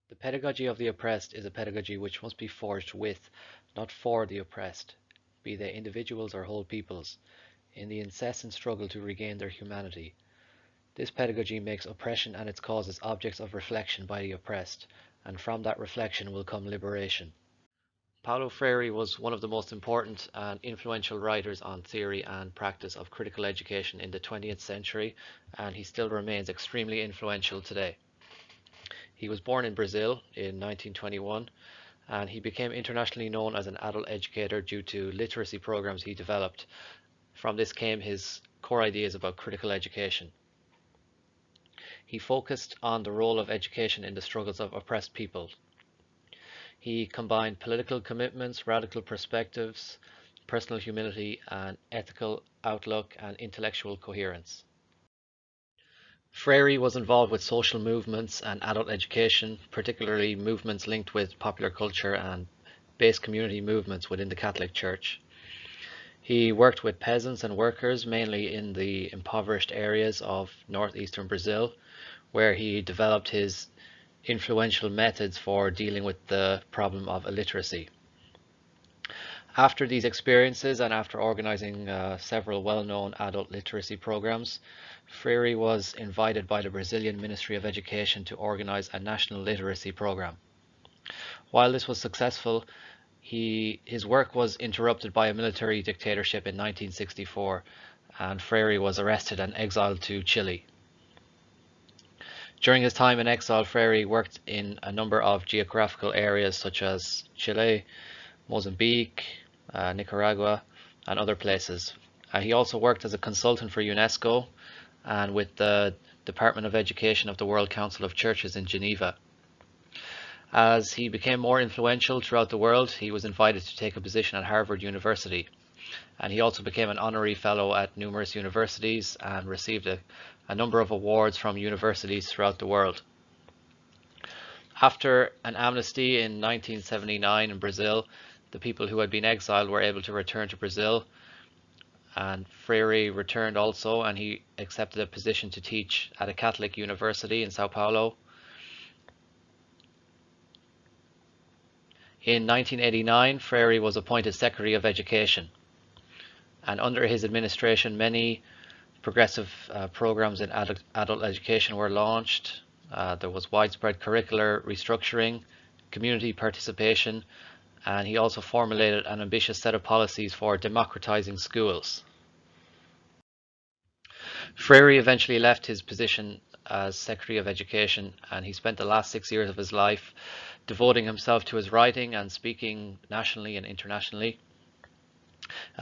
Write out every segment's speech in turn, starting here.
The pedagogy of the oppressed is a pedagogy which must be forged with, not for the oppressed, be they individuals or whole peoples, in the incessant struggle to regain their humanity. This pedagogy makes oppression and its causes objects of reflection by the oppressed, and from that reflection will come liberation. Paulo Freire was one of the most important and influential writers on theory and practice of critical education in the 20th century, and he still remains extremely influential today. He was born in Brazil in 1921, and he became internationally known as an adult educator due to literacy programs he developed. From this came his core ideas about critical education. He focused on the role of education in the struggles of oppressed people. He combined political commitments, radical perspectives, personal humility, and ethical outlook and intellectual coherence. Freire was involved with social movements and adult education, particularly movements linked with popular culture and base community movements within the Catholic Church. He worked with peasants and workers, mainly in the impoverished areas of northeastern Brazil, where he developed his influential methods for dealing with the problem of illiteracy. After these experiences and after organizing several well-known adult literacy programs, Freire was invited by the Brazilian Ministry of Education to organize a national literacy program. While this was successful, his work was interrupted by a military dictatorship in 1964, and Freire was arrested and exiled to Chile. During his time in exile, Freire worked in a number of geographical areas such as Chile, Mozambique, Nicaragua, and other places. He also worked as a consultant for UNESCO and with the Department of Education of the World Council of Churches in Geneva. As he became more influential throughout the world, he was invited to take a position at Harvard University, and he also became an honorary fellow at numerous universities and received a number of awards from universities throughout the world. After an amnesty in 1979 in Brazil, the people who had been exiled were able to return to Brazil, and Freire returned also, and he accepted a position to teach at a Catholic university in Sao Paulo. In 1989, Freire was appointed Secretary of Education, and under his administration many progressive programs in adult education were launched. There was widespread curricular restructuring, community participation, and he also formulated an ambitious set of policies for democratizing schools. Freire eventually left his position as Secretary of Education, and he spent the last 6 years of his life devoting himself to his writing and speaking nationally and internationally.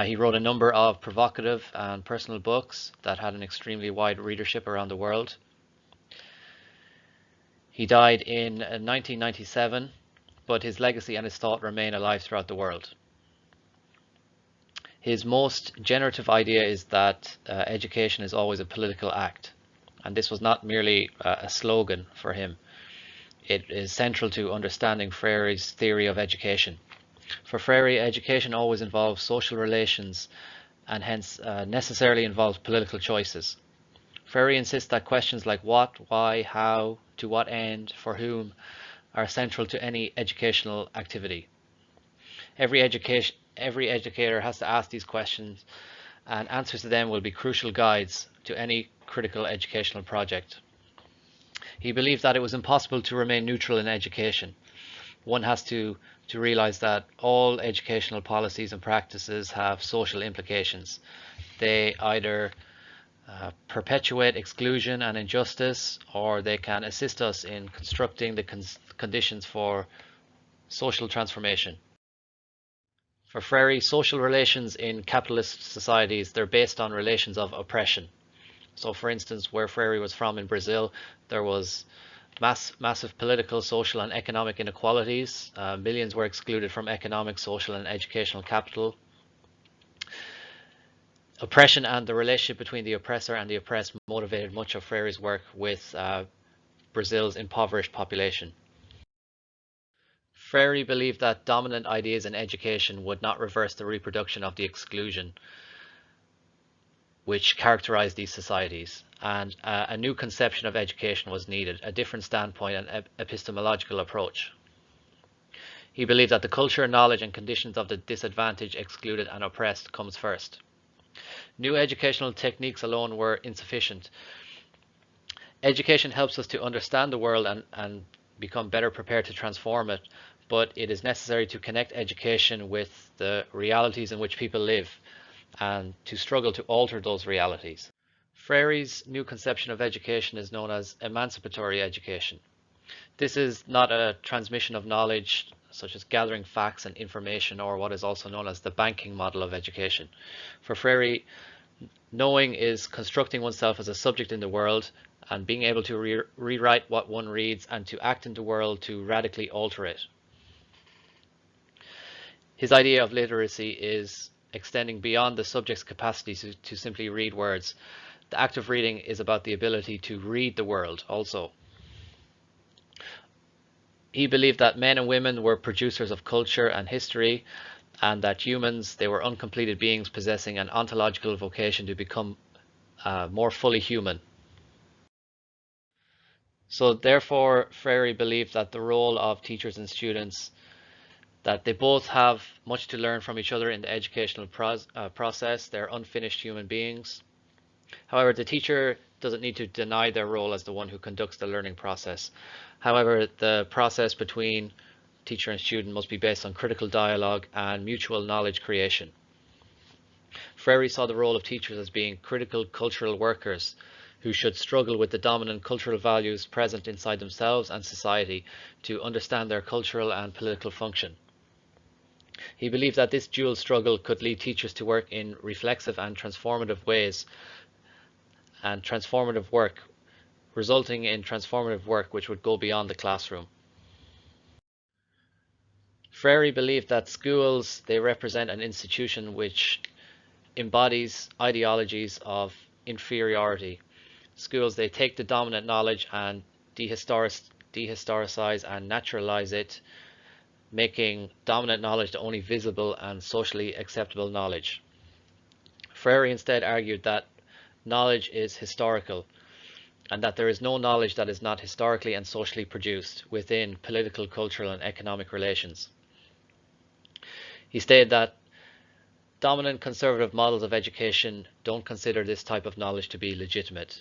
He wrote a number of provocative and personal books that had an extremely wide readership around the world. He died in 1997, but his legacy and his thought remain alive throughout the world. His most generative idea is that education is always a political act, and this was not merely a slogan for him. It is central to understanding Freire's theory of education. For Freire, education always involves social relations and hence necessarily involves political choices. Freire insists that questions like what, why, how, to what end, for whom are central to any educational activity. Every educator has to ask these questions, and answers to them will be crucial guides to any critical educational project. He believed that it was impossible to remain neutral in education. One has to realize that all educational policies and practices have social implications. They either perpetuate exclusion and injustice, or they can assist us in constructing the conditions for social transformation. For Freire, social relations in capitalist societies, they're based on relations of oppression. So for instance, where Freire was from in Brazil, there was massive political, social and economic inequalities. Millions were excluded from economic, social and educational capital. Oppression and the relationship between the oppressor and the oppressed motivated much of Freire's work with Brazil's impoverished population. Freire believed that dominant ideas in education would not reverse the reproduction of the exclusion. which characterized these societies, and a new conception of education was needed, a different standpoint and epistemological approach. He believed that the culture, knowledge, and conditions of the disadvantaged, excluded, and oppressed comes first. New educational techniques alone were insufficient. Education helps us to understand the world and become better prepared to transform it, but it is necessary to connect education with the realities in which people live and to struggle to alter those realities. Freire's new conception of education is known as emancipatory education. This is not a transmission of knowledge, such as gathering facts and information, or what is also known as the banking model of education. For Freire, knowing is constructing oneself as a subject in the world and being able to rewrite what one reads and to act in the world to radically alter it. His idea of literacy is extending beyond the subject's capacity to simply read words. The act of reading is about the ability to read the world also. He believed that men and women were producers of culture and history, and that humans, they were uncompleted beings possessing an ontological vocation to become more fully human. So therefore, Freire believed that the role of teachers and students, that they both have much to learn from each other in the educational process. They're unfinished human beings. However, the teacher doesn't need to deny their role as the one who conducts the learning process. However, the process between teacher and student must be based on critical dialogue and mutual knowledge creation. Freire saw the role of teachers as being critical cultural workers who should struggle with the dominant cultural values present inside themselves and society to understand their cultural and political function. He believed that this dual struggle could lead teachers to work in reflexive and transformative ways, and transformative work, resulting in transformative work which would go beyond the classroom. Freire believed that schools, they represent an institution which embodies ideologies of inferiority. Schools, they take the dominant knowledge and dehistoricize and naturalize it, making dominant knowledge the only visible and socially acceptable knowledge. Freire instead argued that knowledge is historical, and that there is no knowledge that is not historically and socially produced within political, cultural, and economic relations. He stated that dominant conservative models of education don't consider this type of knowledge to be legitimate.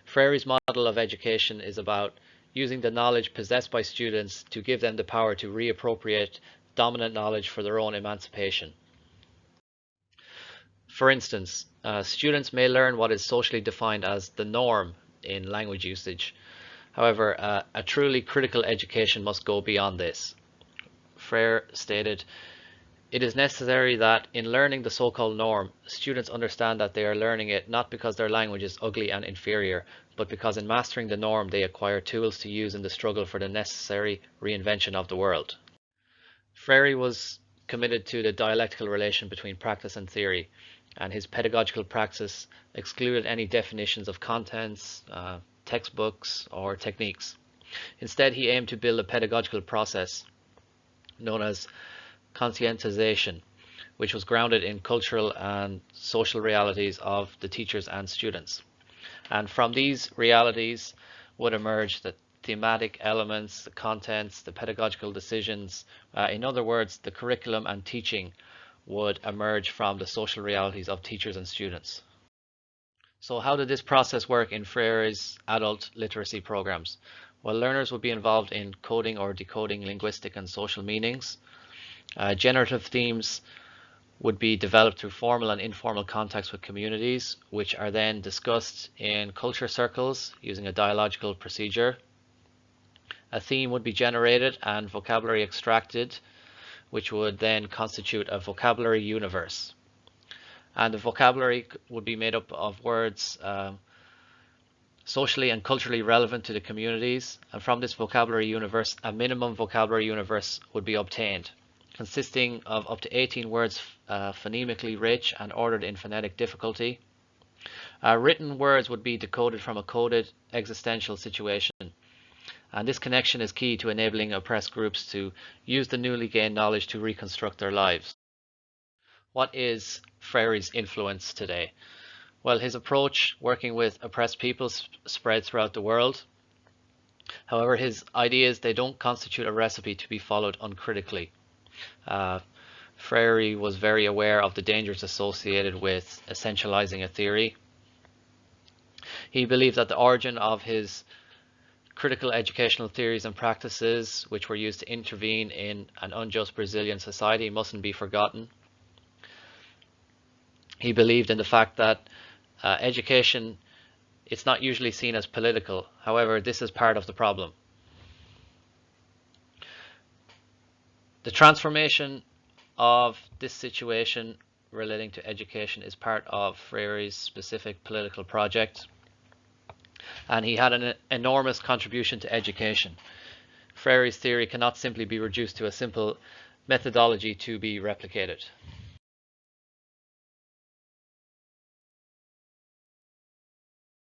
Freire's model of education is about using the knowledge possessed by students to give them the power to reappropriate dominant knowledge for their own emancipation. For instance, students may learn what is socially defined as the norm in language usage. However, a truly critical education must go beyond this. Freire stated, "It is necessary that in learning the so-called norm, students understand that they are learning it not because their language is ugly and inferior, but because in mastering the norm they acquire tools to use in the struggle for the necessary reinvention of the world." Freire was committed to the dialectical relation between practice and theory, and his pedagogical praxis excluded any definitions of contents, textbooks, or techniques. Instead, he aimed to build a pedagogical process known as Conscientization, which was grounded in cultural and social realities of the teachers and students. And from these realities would emerge the thematic elements, the contents, the pedagogical decisions. In other words, the curriculum and teaching would emerge from the social realities of teachers and students. So how did this process work in Freire's adult literacy programs? Well, learners would be involved in coding or decoding linguistic and social meanings. Generative themes would be developed through formal and informal contacts with communities, which are then discussed in culture circles using a dialogical procedure. A theme would be generated and vocabulary extracted, which would then constitute a vocabulary universe. And the vocabulary would be made up of words socially and culturally relevant to the communities. And from this vocabulary universe, a minimum vocabulary universe would be obtained, consisting of up to 18 words phonemically rich and ordered in phonetic difficulty. Written words would be decoded from a coded existential situation. And this connection is key to enabling oppressed groups to use the newly gained knowledge to reconstruct their lives. What is Freire's influence today? Well, his approach, working with oppressed peoples, spread throughout the world. However, his ideas, they don't constitute a recipe to be followed uncritically. Uh, Freire was very aware of the dangers associated with essentializing a theory. He believed that the origin of his critical educational theories and practices, which were used to intervene in an unjust Brazilian society, mustn't be forgotten. He believed in the fact that education, it's not usually seen as political. However, this is part of the problem. The transformation of this situation relating to education is part of Freire's specific political project, and he had an enormous contribution to education. Freire's theory cannot simply be reduced to a simple methodology to be replicated.